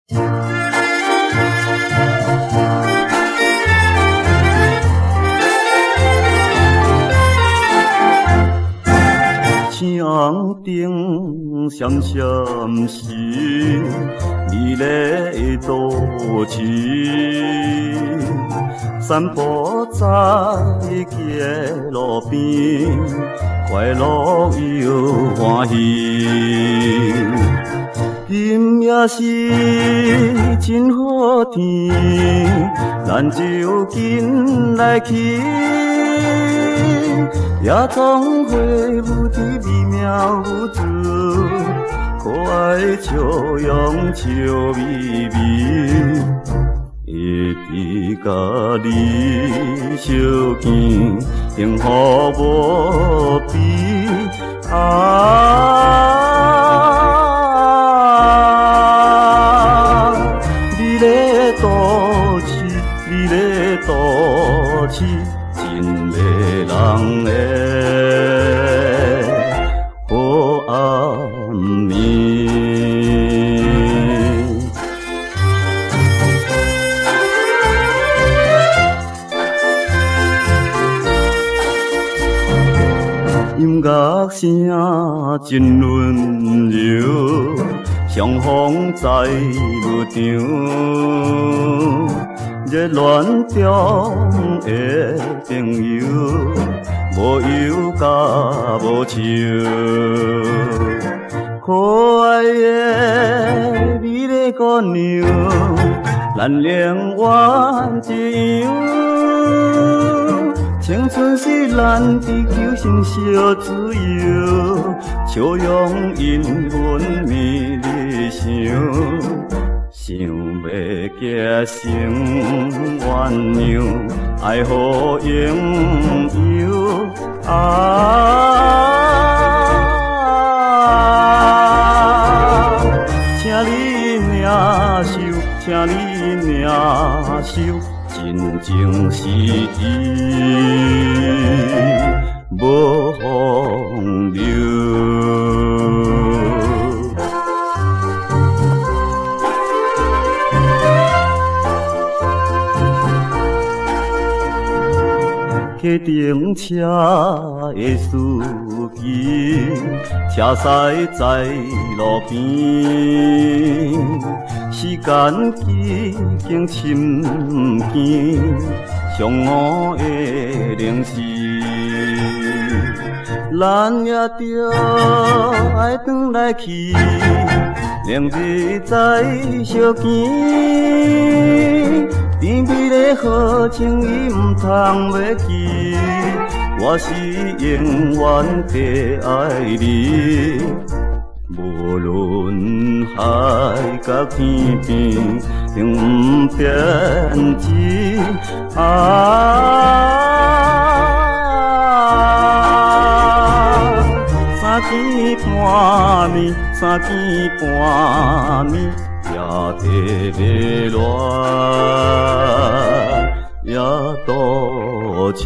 墙顶闪闪时，美丽的倒刺，散步在街路边，快乐又欢喜。今夜是真好天，咱就紧来去。夜窗花舞的美妙舞姿，可爱笑容笑眯眯，一直甲你相见，幸福无比。你咧倒市，你咧倒市。真迷人的好暗暝，音乐声真温柔，相逢在舞场。热恋中的朋友，无忧甲无愁，可爱的美丽姑娘，咱永远一样。青春是咱地球上小自由，笑容因阮美丽想。想要结成鸳鸯，爱好拥有请你领受，请你领受，真情实意，无风流。客停车的司机，车驶在路边，时间已经深更，上午的0时，咱也着爱转来去，明日再相见。甜蜜的好情伊唔通要记，我是永远地爱你，无论海角天边，永不变质。三更半暝，三更半暝。夜地要恋，夜倒市。